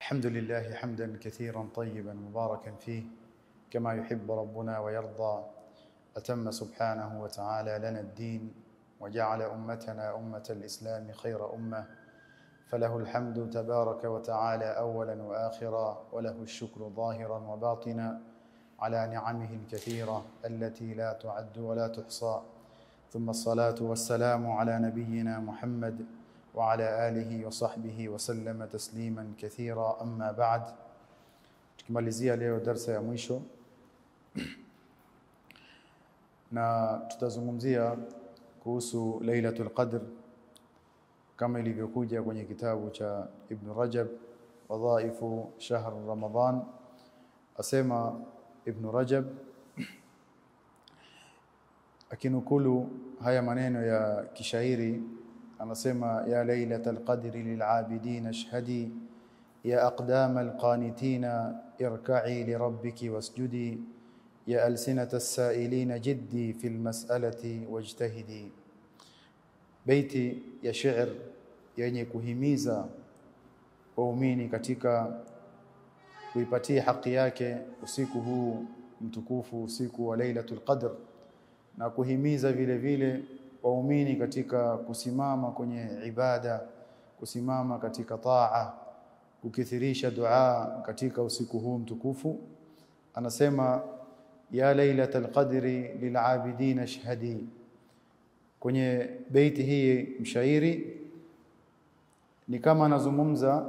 الحمد لله حمدا كثيرا طيبا مباركا فيه كما يحب ربنا ويرضى. أتم سبحانه وتعالى لنا الدين وجعل أمتنا أمة الإسلام خير أمة، فله الحمد تبارك وتعالى أولا وآخرا، وله الشكر ظاهرا وباطنا على نعمه الكثيرة التي لا تعد ولا تحصى. ثم الصلاة والسلام على نبينا محمد وعلى آله وصحبه وسلم تسليما كثيرا. أما بعد، tukimalizia leo darasa ya mwisho na tutazungumzia kuhusu Lailatul Qadr kama ilivyokuja kwenye kitabu cha Ibn Rajab Wadhaifu Shahr Ramadan. Asema Ibn Rajab akinukulu haya maneno ya kishairi, anasema: ya Lailatul Qadri lil'abidin ashhadi, ya aqdam alqanitina irka'i lirabbiki wasjudi, ya alsinata as-sa'ilina jiddi fil mas'alati wajtahidi. Baiti ya shair yenye kuhimiza waumini katika kuipatia haki yake usiku huu mtukufu, usiku wa Lailatul Qadr, na kuhimiza vile vile waumini katika kusimama kwenye ibada, kusimama katika taa, kukithirisha dua katika usiku huu mtukufu. Anasema: ya Lailatul Qadri lil'abidin ashhadi. Kwenye baiti hii mshairi ni kama anazungumza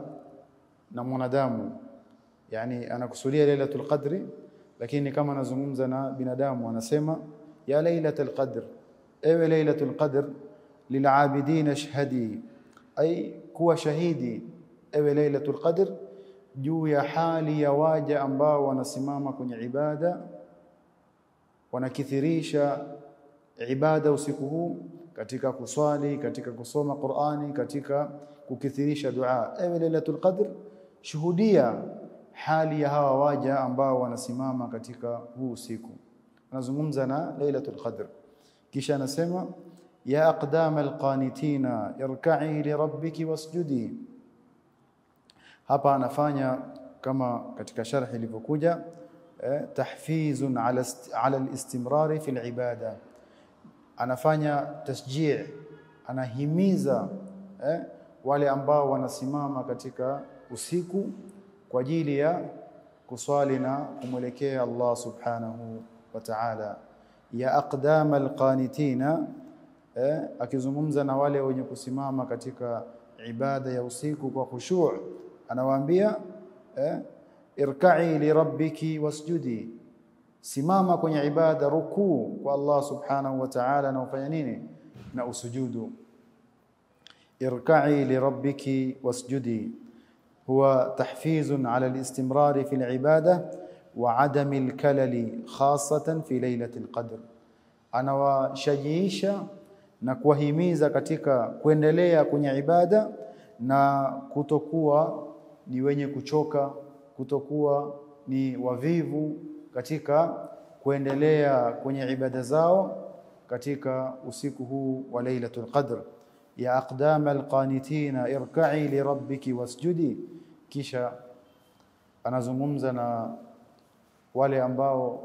na mwanadamu, yani anakusudia Lailatul Qadri, lakini kama anazungumza na binadamu. Anasema: ya Lailatul Qadr, ewe Lailatul Qadr, lil'abidin ashhadi, ay kuwa shahidi ewe Lailatul Qadr juu ya hali ya waja ambao wanasimama kwenye ibada, wanakithirisha ibada usiku huu katika kuswali, katika kusoma Qur'ani, katika kukithirisha dua. Ewe Lailatul Qadr, shuhudia hali ya hawa waja ambao wanasimama katika huu usiku. Anazungumza na Lailatul Qadr, kisha anasema: ya aqdam alqanitina irka'i lirabbiki wasjudi. Hapa anafanya kama katika sharh ilivyokuja, tahfizun ala alistimrar fi alibada. Anafanya tasjii, anahimiza wale ambao wanasimama katika usiku kwa ajili ya kuswali na kumwelekea Allah subhanahu wa ta'ala. Ya aqdam alqanitina, akizungumza na wale wenye kusimama katika ibada ya usiku kwa khushu', anawaambia irka'i li rabbiki wasjudi, simama kwenye ibada, rukuu kwa Allah subhanahu wa ta'ala, na ufanya nini? Na usujudu. irka'i li rabbiki wasjudi huwa tahfizun ala al-istimrar fi al-ibada wa adam al-kalali khassatan fi Lailatul Qadr. Anawashajiisha na kuwahimiza katika kuendelea kwenye ibada na kutokuwa ni wenye kuchoka, kutokuwa ni wavivu katika kuendelea kwenye ibada zao katika usiku huu wa Lailatul Qadr. ya aqdam alqanitina irka'i li rabbiki wasjudi. Kisha anazungumza na wale ambao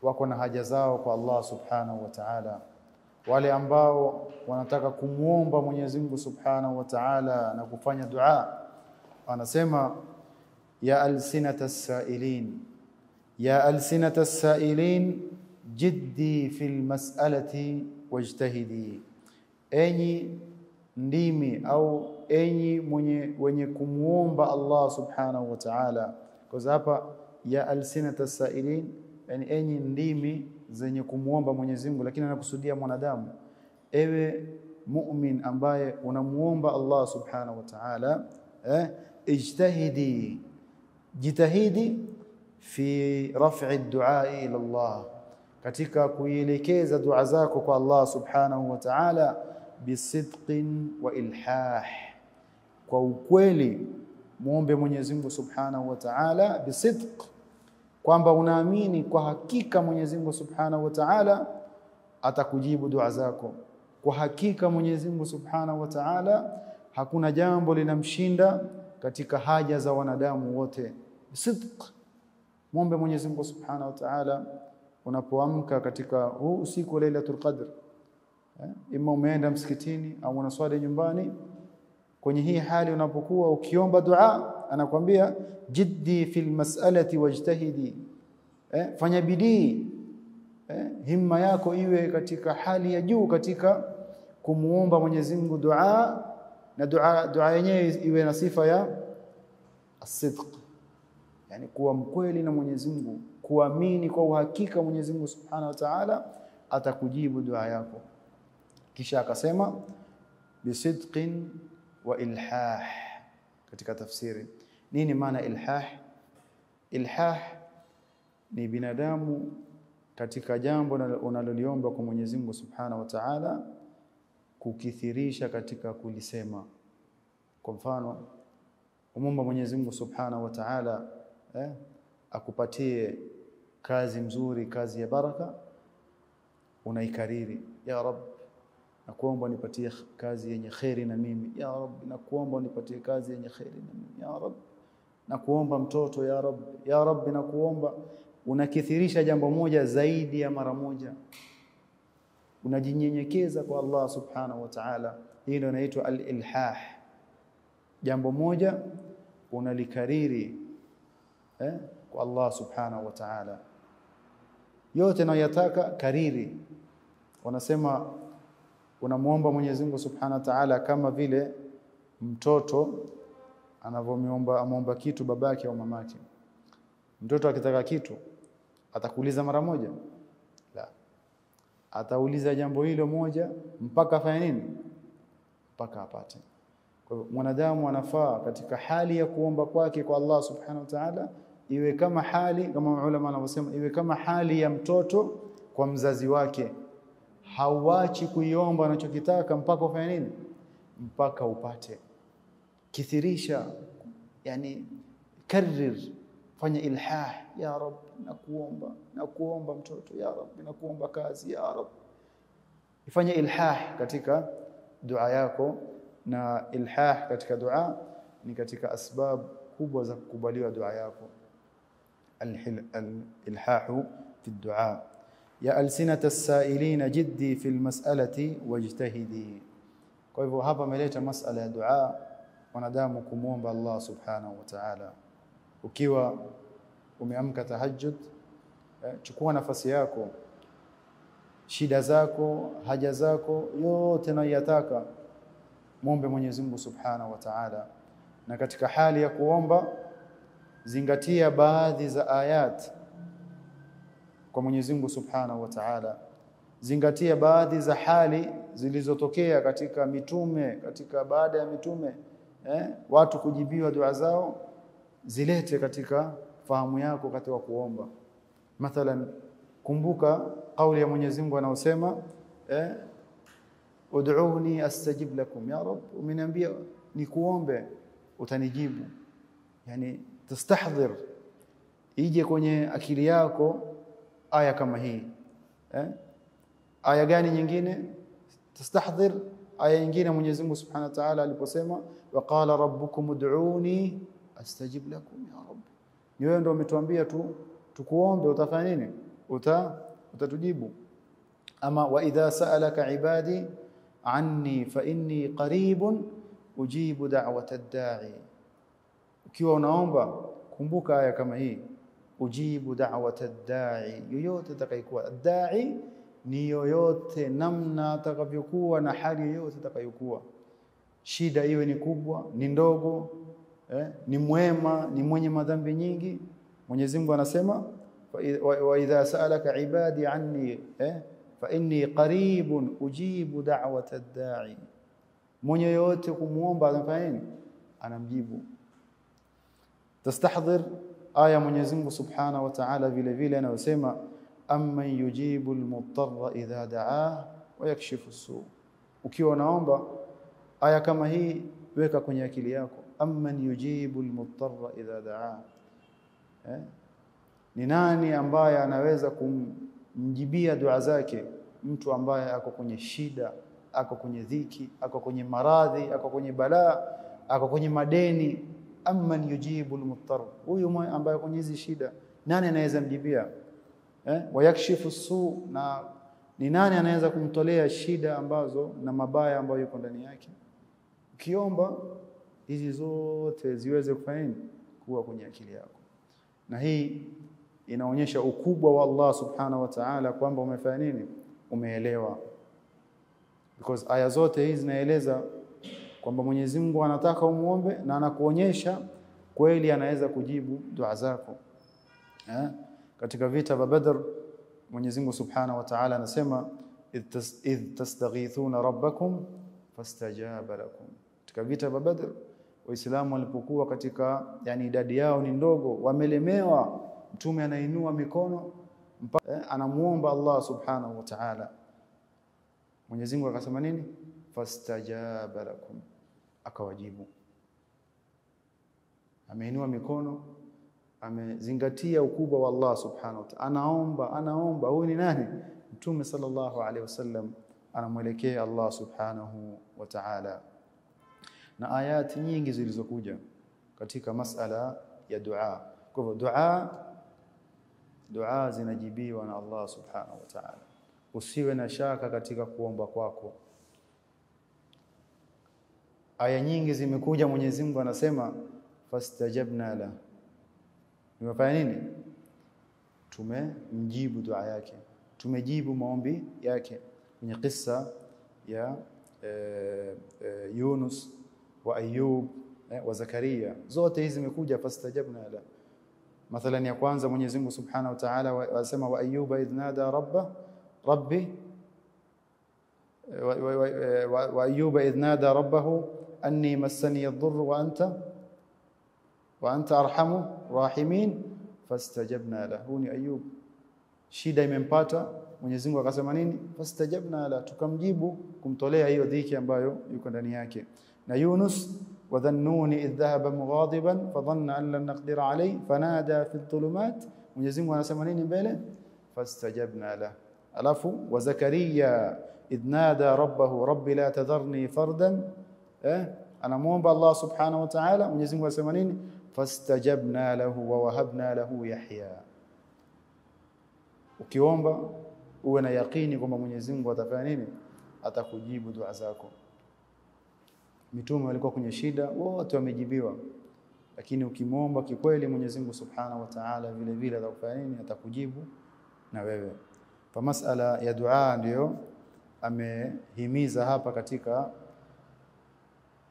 wako na haja zao kwa Allah subhanahu wa ta'ala, wale ambao wanataka kumuomba Mwenyezi Mungu subhanahu wa ta'ala na kufanya dua. Anasema: ya alsinata as-sa'ilin, ya alsinata as-sa'ilin jiddi fil mas'alati wajtahidi. Enyi ndimi au enyi wenye kumuomba Allah subhanahu wa ta'ala. Kwa hapa ya alsinata as-sa'ilin, yani enyi ndimi zenye kumuomba Mwenyezi Mungu, lakini anakusudia mwanadamu. Ewe mu'min ambaye unamuomba Allah subhanahu wa ta'ala, ijtahidi, jitahidi fi raf'i ad-du'a ila Allah, katika kuielekeza dua zako kwa Allah subhanahu wa ta'ala, bisidqin wa ilhah, kwa ukweli. Muombe Mwenyezi Mungu subhanahu wa ta'ala bisidq, kwamba unaamini kwa hakika Mwenyezi Mungu subhanahu wa ta'ala atakujibu dua zako. Kwa hakika Mwenyezi Mungu subhanahu wa ta'ala hakuna jambo linamshinda katika haja za wanadamu wote. Sidq, muombe Mwenyezi Mungu Subhanahu wa Ta'ala unapoamka katika huu usiku wa Lailatul Qadr. Ima umeenda msikitini au unaswali nyumbani, kwenye hii hali unapokuwa ukiomba dua, anakuambia jiddi fil mas'alati wajtahidi. Fanya bidii, himma yako iwe katika hali ya juu katika kumuomba Mwenyezi Mungu dua, na dua yenyewe iwe na sifa ya as-sidq, yani kuwa mkweli na Mwenyezi Mungu, kuamini kwa uhakika Mwenyezi Mungu Subhanahu wa Ta'ala atakujibu dua yako. Kisha akasema bisidqin wa ilhah. Katika tafsiri, nini maana ilhah? Ilhah ni binadamu katika jambo unaloliomba kwa Mwenyezi Mungu Subhanahu wa Ta'ala kukithirisha katika kulisema. Kwa mfano, umomba Mwenyezi Mungu Subhanahu wa Ta'ala akupatie kazi mzuri, kazi ya baraka, unaikariri, ya Rabb nakuomba nipatie kazi yenye khairi na mimi, ya Rabb nakuomba nipatie kazi yenye khairi na mimi, ya Rabb nakuomba mtoto, ya Rabb, ya Rabb nakuomba. Unakithirisha jambo moja zaidi ya mara moja, unajinyenyekeza kwa Allah Subhanahu wa Ta'ala. Hii ndio inaitwa al-ilhah. Jambo moja unalikariri kwa Allah Subhanahu wa Ta'ala, yote unayotaka kariri. Wanasema unamuomba Mwenyezi Mungu Subhanahu wa Ta'ala kama vile mtoto anavyomuomba kitu babake au mamake. Mtoto akitaka kitu atakuuliza mara moja? La. Atauliza jambo hilo moja mpaka afanye nini? Mpaka apate. Kwa hivyo mwanadamu anafaa katika hali ya kuomba kwake kwa Allah Subhanahu wa Ta'ala iwe kama hali, kama ulama wanavyosema, iwe kama hali ya mtoto kwa mzazi wake. Hauachi kuiomba anachokitaka mpaka ufanye nini? Mpaka upate. Kithirisha, yani karir, fanya ilhah, ya Rabb nakuomba mtoto, ya Rabb nakuomba kazi, ya Rabb. Ifanye ilhah katika dua yako, na ilhah katika dua ni katika asbab kubwa za kukubaliwa dua yako. Ilhahu fi dua. Ya alsinata as-sa'ilina jiddi fil mas'alati wajtahidi. Kwa hivyo hapa ameleta masala ya dua, wanadamu kumuomba Allah Subhanahu wa Ta'ala. Ukiwa umeamka tahajjud, chukua nafasi yako, shida zako, haja zako yote unayotaka muombe Mwenyezi Mungu Subhanahu wa Ta'ala. Na katika hali ya kuomba zingatia baadhi za ayat kwa Mwenyezi Mungu Subhanahu wa Ta'ala. Zingatia baadhi za hali zilizotokea katika mitume, katika baada ya mitume, watu kujibiwa dua zao, zilete katika fahamu yako katika kuomba. Mathalan, kumbuka kauli ya Mwenyezi Mungu anaosema ud'uuni astajib lakum, ya Rabb umeniambia nikuombe utanijibu. Yani tastahdhir, ije kwenye akili yako aya kama hii. Aya gani nyingine? Tastahdhir aya nyingine Mwenyezi Mungu Subhanahu wa Ta'ala aliposema waqala rabbukum ud'uuni astajib lakum, ya Rabb. Ni wewe ndio umetuambia tukuombe, utafanya nini? Utatujibu. Ama wa idha sa'alaka ibadi anni fa inni qaribun ujibu da'wata ad-da'i. Ukiwa unaomba kumbuka aya kama hii, ujibu da'wata ad-da'i. Yoyote atakayekuwa ad-da'i ni yoyote namna atakavyokuwa na hali yoyote atakayokuwa, shida iwe ni kubwa ni ndogo, ni mwema ni mwenye madhambi nyingi, Mwenyezi Mungu anasema wa idha sa'alaka ibadi anni fa inni qaribun ujibu da'wata ad-da'i. Mwenye yote kumuomba anafanya nini? Anamjibu. Tastahdhir aya Mwenyezi Mungu Subhanahu wa Ta'ala vile vile anayosema amman yujibu al-muttarra idha da'ah wa yakshifu as-su'. Ukiwa unaomba aya kama hii weka kwenye akili yako, amman yujibu al-muttarra idha da'ah. Ni nani ambaye anaweza kumjibia dua zake mtu ambaye ako kwenye shida, ako kwenye dhiki, ako kwenye maradhi, ako kwenye balaa, ako kwenye madeni, amman yujibu almuttar, huyu ambaye kwenye hizi shida nani anaweza mjibia? Wayakshifu su, na ni nani anaweza kumtolea shida ambazo na mabaya ambayo yuko ndani yake? Ukiomba hizi zote ziweze kufanya nini? Kuwa kwenye akili yako. Na hii inaonyesha ukubwa wa Allah subhanahu wa ta'ala kwamba umefanya nini? Umeelewa. Because aya zote hizi zinaeleza kwamba Mwenyezi Mungu anataka umuombe na anakuonyesha kweli anaweza kujibu dua zako. Katika vita vya Badr Mwenyezi Mungu subhanahu wa ta'ala anasema idh tastaghithuna rabbakum fastajaba lakum. Katika vita vya Badr Waislamu walipokuwa katika idadi yao ni ndogo, wamelemewa, mtume anainua mikono anamuomba Allah subhanahu wa ta'ala. Mwenyezi Mungu akasema nini? Fastajaba lakum, akawajibu. Ameinua mikono, amezingatia ukubwa wa Allah subhanahu wa ta'ala, anaomba. Huyu ni nani? Mtume sallallahu alaihi wasallam anamwelekea Allah subhanahu wa ta'ala. Na ayati nyingi zilizokuja katika masala ya dua. Kwa hivyo dua zinajibiwa na Allah subhanahu wa ta'ala. Usiwe na shaka katika kuomba kwako. Aya nyingi zimekuja, Mwenyezi Mungu anasema fastajabna la. Tumefanya nini? Tumemjibu dua yake, tumejibu maombi yake. Kwenye kisa ya Yunus wa Ayub wa Zakaria, zote hizi zimekuja fastajabna la. Mathalan ya kwanza Mwenyezi Mungu subhanahu wa ta'ala anasema wa Ayuba idh nada rabbi wa Ayuba idh nada rabbahu anni massani ad-durr wa anta arhamu rahimin fastajabna lahu. Ni Ayub, shida imempata, Mwenyezi Mungu akasema nini? Fastajabna la, tukamjibu kumtolea hiyo dhiki ambayo yuko ndani yake. Na Yunus wadhannuni idh dhahaba mughadiban fadhanna an lan naqdira alayhi fanada fi adh-dhulumat, Mwenyezi Mungu anasema nini mbele? Fastajabna la. Alafu wa Zakaria idh nada rabbahu rabbi la tadharni fardan, anamuomba Allah subhanahu wa ta'ala, Mwenyezi Mungu anasema nini? Fastajabna lahu wa wahabna lahu Yahya. Ukiomba uwe na yaqini kwamba Mwenyezi Mungu atafanya nini? Atakujibu dua zako. Mitume walikuwa kwenye shida, wote wamejibiwa. Lakini ukimwomba kikweli Mwenyezi Mungu subhanahu wa ta'ala vile vile atakufanya nini? Atakujibu na wewe. Kwa masala ya dua ndio amehimiza hapa katika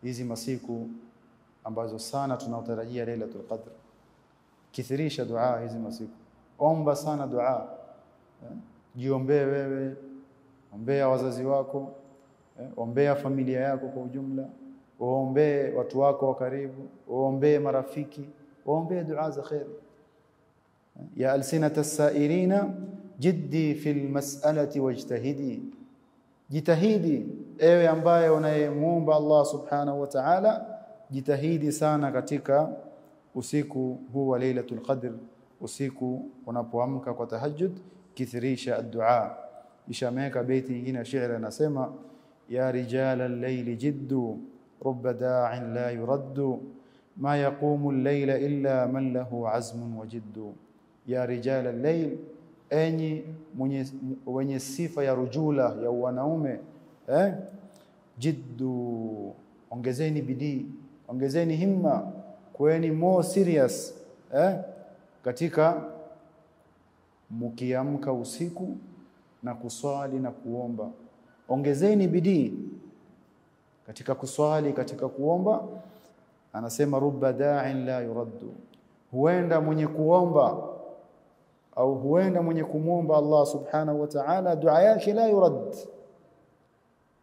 hizi masiku ambazo sana tunatarajia Lailatul Qadr. Kithirisha dua hizi masiku. Omba sana dua. Jiombee wewe, ombea wazazi wako, ombea familia yako kwa ujumla, ombee watu wako wa karibu, ombee marafiki, ombee dua za khair. Ya alsinata as-sa'ilina jiddi fil mas'alati wajtahidi. Jitahidi ewe ambaye unayemuomba Allah subhanahu wa ta'ala, jitahidi sana katika usiku huu wa Lailatul Qadr, usiku unapoamka kwa tahajjud, kithirisha ad-du'a. Ishameka baiti nyingine ya shairi anasema ya rijal al-layli jiddu rubba da'in la yuraddu ma yaqumu al-layla illa man lahu azmun wa jiddu. Ya rijal al-layl, enyi wenye sifa ya rujula ya wanaume, jiddu, ongezeni bidii, ongezeni himma, kuweni more serious katika mkiamka usiku na kuswali na kuomba. Ongezeni bidii katika kuswali, katika kuomba. Anasema rubba da'in la yuraddu, huenda mwenye kuomba au huenda mwenye kumwomba Allah subhanahu wa ta'ala dua yake la yurad.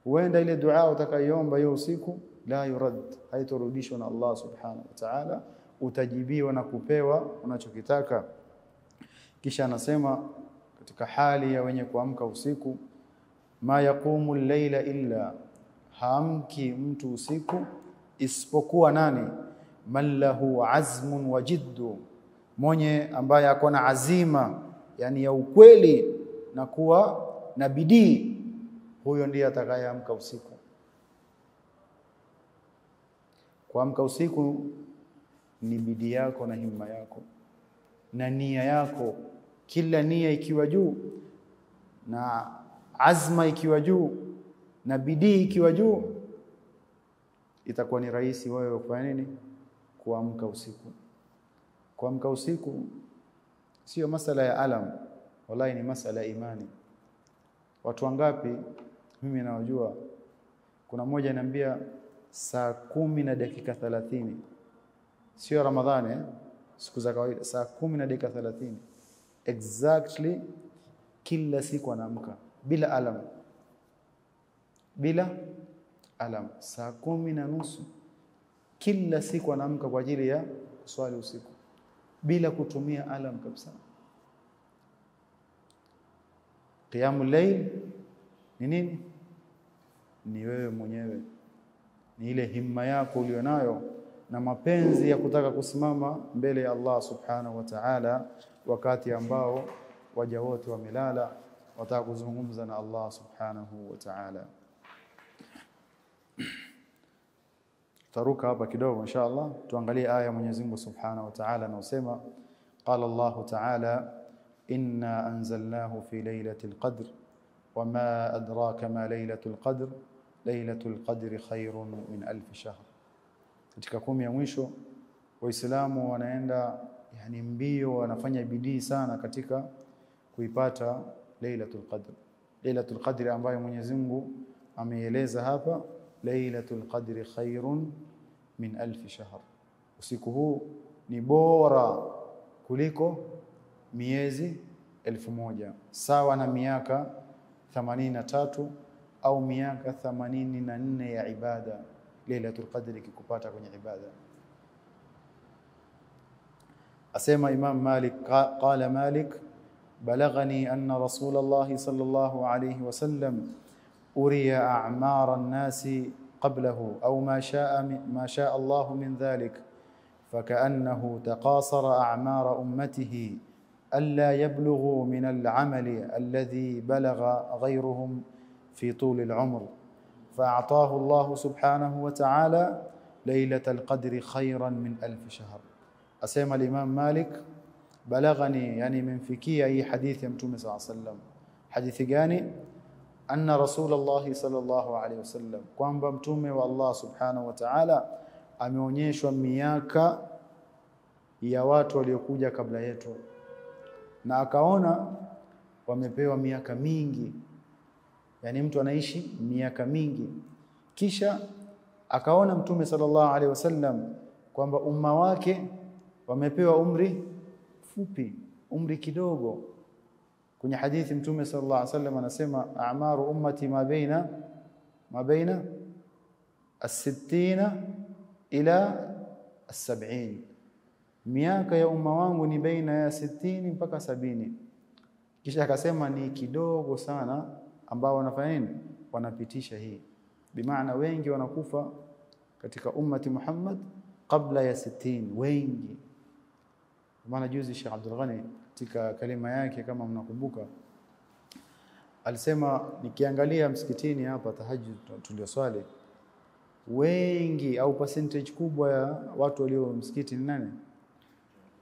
Huenda ile dua utakayoomba hiyo usiku la yurad, haitorudishwa na Allah subhanahu wa ta'ala, utajibiwa na kupewa unachokitaka. Kisha anasema katika hali ya wenye kuamka usiku, ma yaqumu al-layla illa, haamki mtu usiku isipokuwa nani? Man lahu azmun wa jiddu, mwenye ambaye akona azima, yani ya ukweli na kuwa na bidii, huyo ndiye atakayeamka usiku. Kuamka usiku ni bidii yako na himma yako na nia yako. Kila nia ikiwa juu na azma ikiwa juu na bidii ikiwa juu, itakuwa ni rahisi wewe kufanya nini? Kuamka usiku. Kuamka usiku sio masala ya alam, wallahi ni masala ya imani. Watu wangapi mimi nawajua, kuna mmoja ananiambia saa 10 na dakika 30, sio Ramadhani siku za kawaida, saa 10 na dakika 30 exactly kila siku anaamka bila alam, bila alam, saa 10:30 kila siku anaamka kwa ajili ya kuswali usiku bila kutumia alam kabisa. Qiyamul layl ni nini? Ni wewe mwenyewe, ni ile himma yako ulionayo na mapenzi ya kutaka kusimama mbele ya Allah subhanahu wa ta'ala wakati ambao waja wote wamelala, wataka kuzungumza na Allah subhanahu wa ta'ala. Taruka hapa kidogo inshallah, tuangalie aya Mwenyezi Mungu subhanahu wa ta'ala anasema, qala Allah ta'ala inna anzalnahu fi laylatil qadr wama adraka ma laylatul qadr laylatul qadri khairun min alf shahr. Katika 10 ya mwisho waislamu wanaenda yani mbio, wanafanya bidii sana katika kuipata laylatul qadr. Laylatul qadri ambayo Mwenyezi Mungu ameeleza hapa, laylatul qadri khairun min alf shahr. Usiku huu ni bora kuliko miezi 1000, sawa na miaka 83 au miaka 84 ya ibada. Lailatul Qadri kikupata kwenye ibada. Asema Imam Malik, qala Malik balaghani anna Rasulullah sallallahu alayhi wasallam uriya a'mar an-nas qablahu aw ma sha'a Allah min dhalik فكأنه تقاصر أعمار أمته ألا يبلغوا من العمل الذي بلغ غيرهم في طول العمر فأعطاه الله سبحانه وتعالى ليلة القدر خيرا من 1000 شهر. أسمى الإمام مالك بلغني يعني من فكية أي حديث يمتوم صلى الله عليه وسلم. حديث جاني أن رسول الله صلى الله عليه وسلم قام بمتوم والله سبحانه وتعالى ameonyeshwa miaka ya watu waliokuja kabla yetu, na akaona wamepewa miaka mingi, yani mtu anaishi miaka mingi. Kisha akaona Mtume sallallahu alaihi wasallam kwamba umma wake wamepewa umri fupi, umri kidogo. Kwenye hadithi Mtume sallallahu alaihi wasallam anasema a'maru ummati ma baina as-60 ila as-70, miaka ya umma wangu ni baina ya 60 mpaka 70. Kisha akasema ni kidogo sana ambao wanafanya nini, wanapitisha hii. Bimaana wengi wanakufa katika ummati Muhammad kabla ya 60, wengi. Maana juzi Sheikh Abdul Ghani katika kalima yake kama mnakumbuka alisema, nikiangalia msikitini hapa tahajjud tulioswali, wengi au percentage kubwa ya watu walio msikiti ni nani?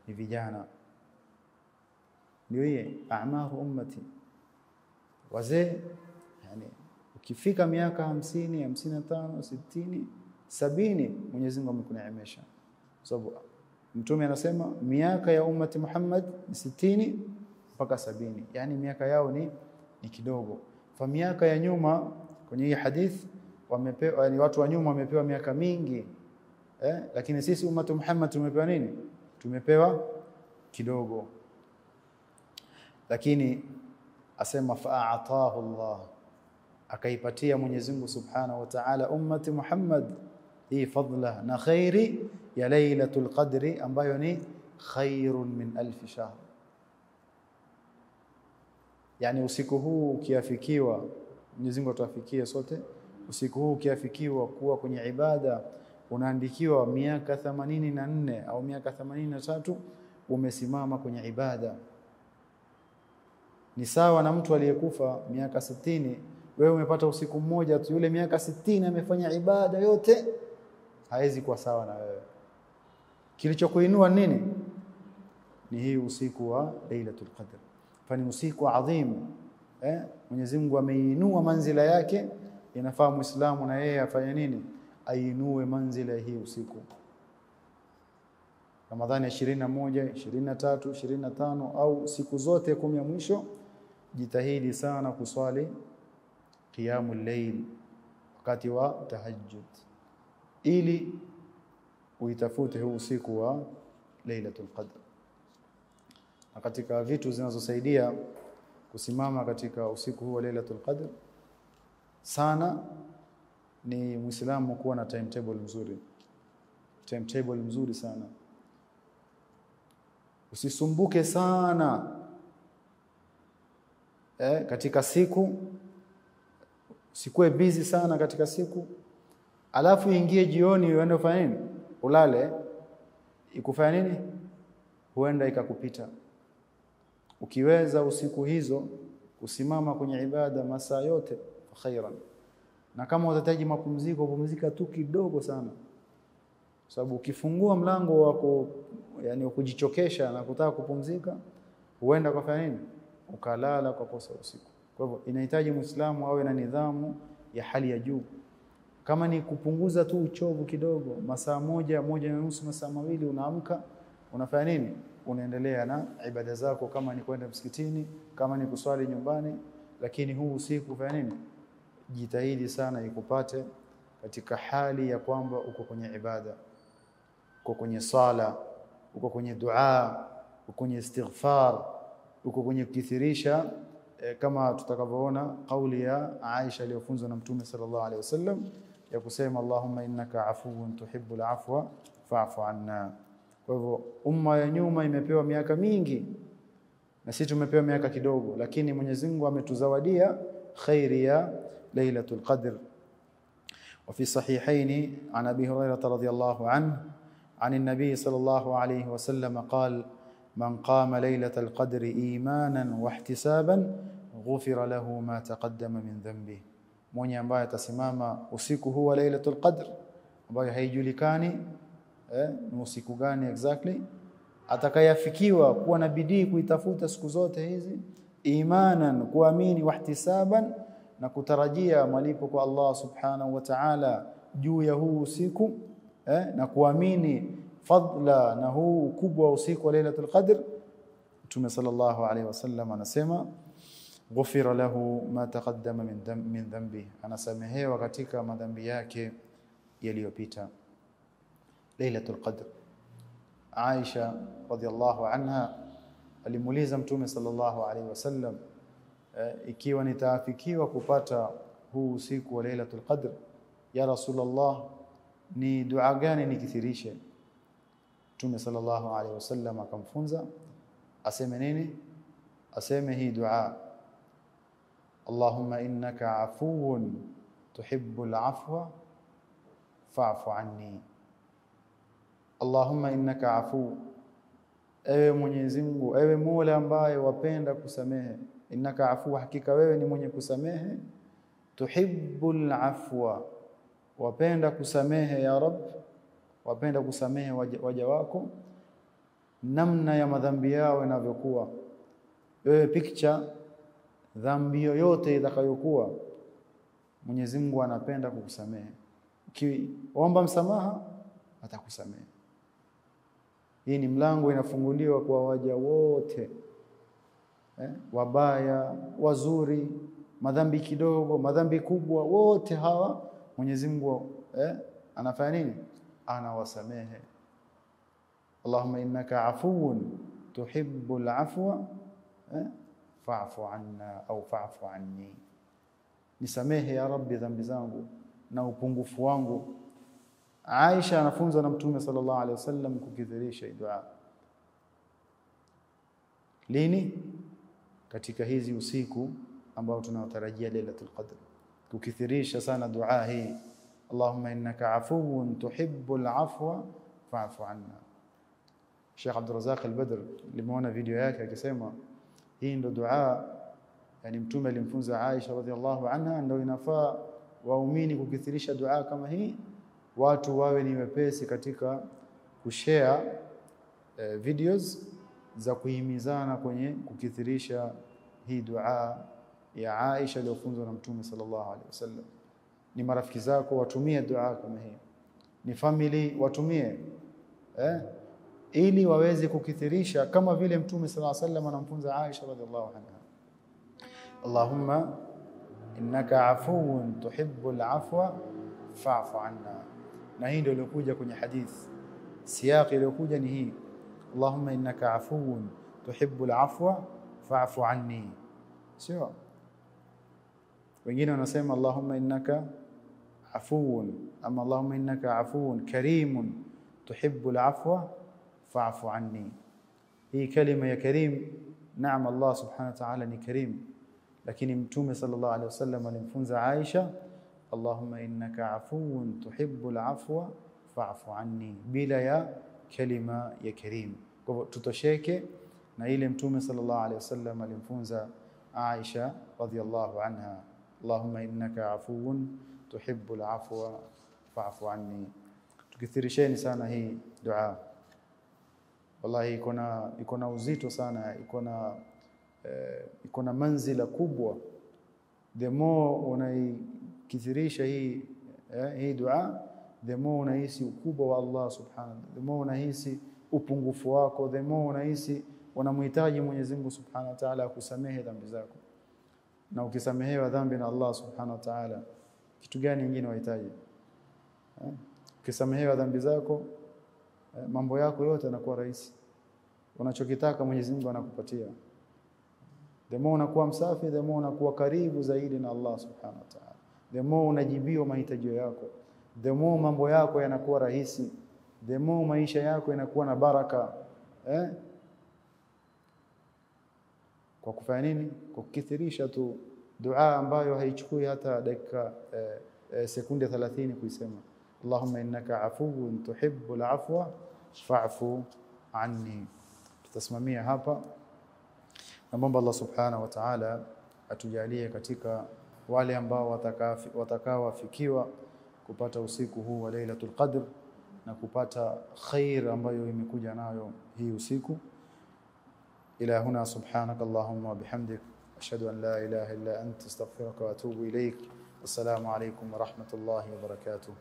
Ni vijana. Ndio yeye a'maru ummati, wazee. Yani ukifika miaka 50, 55, 60, 70 Mwenyezi Mungu amekuneemesha. Sababu Mtume anasema miaka ya ummati Muhammad ni 60 mpaka 70, yani miaka yao ni kidogo. Fa miaka ya nyuma kwenye hii hadith wamepewa, yani watu wa nyuma wamepewa miaka mingi, lakini sisi ummati Muhammad tumepewa nini? Tumepewa kidogo. Lakini asema fa'atahu Allah, akaipatia Mwenyezi Mungu Subhanahu wa Ta'ala ummati Muhammad hii fadla na khairi ya Lailatul Qadri ambayo ni khairun min 1000 shahr. Yani usiku huu ukiafikiwa, Mwenyezi Mungu atuafikie sote, usiku huu ukiafikiwa kuwa kwenye ibada, unaandikiwa miaka 84 au miaka 83 umesimama kwenye ibada. Ni sawa na mtu aliyekufa miaka 60, wewe umepata usiku mmoja tu, yule miaka 60 amefanya ibada yote, haiwezi kuwa sawa na wewe. Kilichokuinua nini? Ni hii usiku wa Lailatul Qadr. Fani usiku adhim. Mwenyezi Mungu ameinua manzila yake, inafaa Muislamu na yeye afanye nini? Ainue manzila hii usiku. Ramadhani 21, 23, 25 au siku zote 10 ya mwisho, jitahidi sana kuswali qiyamul layl wakati wa tahajjud ili uitafute huu usiku wa Lailatul Qadr. Na katika vitu zinazosaidia kusimama katika usiku huu wa Lailatul Qadr sana ni Muislamu kuwa na timetable mzuri. Timetable mzuri sana. Usisumbuke sana katika siku, usikuwe busy sana katika siku, alafu ingie jioni uende ufanye nini? Ulale, ikufanya nini? Huenda ikakupita. Ukiweza usiku hizo kusimama kwenye ibada masaa yote, khairan. Na kama utahitaji mapumziko, pumzika tu kidogo sana. Sababu ukifungua mlango wako yani kujichokesha na kutaka kupumzika, huenda kufanya nini? Ukalala kwa kosa usiku. Kwa hivyo inahitaji Muislamu awe na nidhamu ya hali ya juu. Kama ni kupunguza tu uchovu kidogo, masaa moja na nusu, masaa mawili unaamka, unafanya nini? Unaendelea na ibada zako, kama ni kwenda msikitini, kama ni kuswali nyumbani. Lakini huu usiku fanya nini? Jitahidi sana ikupate katika hali ya kwamba uko kwenye ibada, uko kwenye sala, uko kwenye dua, uko kwenye istighfar, uko kwenye kukithirisha kama tutakavyoona kauli ya Aisha iliyofunzwa na Mtume sallallahu alaihi wasallam ya kusema Allahumma innaka afuwun tuhibbul afwa fa'fu anna. Kwa hivyo umma ya nyuma imepewa miaka mingi na sisi tumepewa miaka kidogo, lakini Mwenyezi Mungu ametuzawadia khairi ya Lailatul Qadr. وفي الصحيحين عن أبي هريرة رضي الله عنه عن النبي صلى الله عليه وسلم قال من قام ليلة القدر إيمانا واحتسابا غفر له ما تقدم من ذنبه. mwenye ambaye atasimama usiku huu wa Lailatul Qadr ambayo haijulikani ni usiku gani exactly, atakayafikiwa kuwa na bidii kuitafuta siku zote hizi, imanan, kuamini, wahtisaban, na kutarajia malipo kwa Allah subhanahu wa ta'ala juu ya huu usiku, na kuamini fadla na huu ukubwa wa usiku wa Lailatul Qadr. Mtume sallallahu alaihi wasallam anasema ghufira lahu ma taqaddama min dhanbi, anasamehewa katika madhambi yake yaliyopita. Lailatul Qadr. Aisha radhiallahu anha alimuuliza Mtume sallallahu alaihi wasallam, ikiwa nitaafikiwa kupata huu usiku wa Lailatul Qadr, ya Rasulullah, ni dua gani nikithirishe? Mtume sallallahu alaihi wasallam akamfunza aseme nini? Aseme hii dua, Allahumma innaka afuwun tuhibbul afwa fa'fu anni. Allahumma innaka afu, ewe Mwenyezi Mungu, ewe Mola ambaye wapenda kusamehe, innaka afu, hakika wewe ni mwenye kusamehe, tuhibbul afwa, wapenda kusamehe ya Rabb, wapenda kusamehe waja wako namna ya madhambi yao inavyokuwa. Wewe picture dhambi yoyote itakayokuwa, Mwenyezi Mungu anapenda kukusamehe. Ukiomba msamaha atakusamehe. Hii ni mlango inafunguliwa kwa waja wote, wabaya, wazuri, madhambi kidogo, madhambi kubwa, wote hawa Mwenyezi Mungu anafanya nini? Anawasamehe. Allahumma innaka afuwun tuhibbul afwa fa'fu anna au fa'fu anni, nisamehe ya Rabbi dhambi zangu na upungufu wangu. Aisha anafunzwa na Mtume sallallahu alaihi wasallam kukithirisha dua. Lini? Katika hizi usiku ambao tunaotarajia Lailatul Qadr, kukithirisha sana dua hii, Allahumma innaka afuwun tuhibbul afwa fa'fu anna. Sheikh Abdul Razak al-Badr limeona video yake akisema hii ndio dua yani Mtume alimfunza Aisha radhiallahu anha, ndio inafaa waumini kukithirisha dua kama hii, watu wawe ni wepesi katika kushare videos za kuhimizana kwenye kukithirisha hii dua ya Aisha iliyofunzwa na Mtume sallallahu alaihi wasallam. Ni marafiki zako watumie dua kama hii, ni family watumie ili waweze kukithirisha kama vile Mtume sallallahu alaihi wasallam anamfunza Aisha radhiallahu anha. Allahumma innaka afuwun tuhibbul afwa fa'fu anna. Na hii ndio iliyokuja kwenye hadithi, siyaqi iliyokuja ni hii, Allahumma innaka afuwun tuhibbul afwa fa'fu anni. Sio wengine wanasema Allahumma innaka afuwun, ama Allahumma innaka afuwun karimun tuhibbul afwa fa'fu anni. Hii kalima ya karim, naam, Allah subhanahu wa ta'ala ni karim, lakini Mtume sallallahu alaihi wasallam alimfunza Aisha Allahumma innaka afuwun tuhibbul afwa fa'fu anni, bila ya kalima ya karim. Kwa hivyo tutosheke na ile Mtume sallallahu alaihi wasallam alimfunza Aisha radhiyallahu anha, Allahumma innaka afuwun tuhibbul afwa fa'fu anni. Tukithirisheni sana hii dua, wallahi iko na uzito sana, iko na manzila kubwa. The more unaikithirisha hii dua, the more unahisi ukubwa wa Allah subhanahu, the more unahisi upungufu wako, the more unahisi unamhitaji Mwenyezi Mungu subhanahu wa ta'ala akusamehe dhambi zako. Na ukisamehewa dhambi na Allah subhanahu wa ta'ala, kitu gani kingine unahitaji? Ukisamehewa dhambi zako, mambo yako yote yanakuwa rahisi. Unachokitaka Mwenyezi Mungu anakupatia. The more unakuwa msafi, the more unakuwa karibu zaidi na Allah subhanahu wa ta'ala. The more unajibiwa mahitaji yako, the more mambo yako yanakuwa rahisi, the more maisha yako yanakuwa na baraka. Kwa kufanya nini? Kwa kukithirisha tu dua ambayo haichukui hata dakika sekunde 30 kuisema. Allahumma innaka afuwun tuhibbul afwa fa'fu anni. Tutasimamia hapa. Naomba Allah subhanahu wa ta'ala atujalie katika wale ambao watakaowafikiwa kupata usiku huu wa Lailatul Qadr na kupata khair ambayo imekuja nayo hii usiku. Ila huna subhanaka Allahumma wa bihamdik ashhadu an la ilaha illa anta astaghfiruka wa atubu ilaik. Assalamu alaykum wa rahmatullahi wa barakatuh.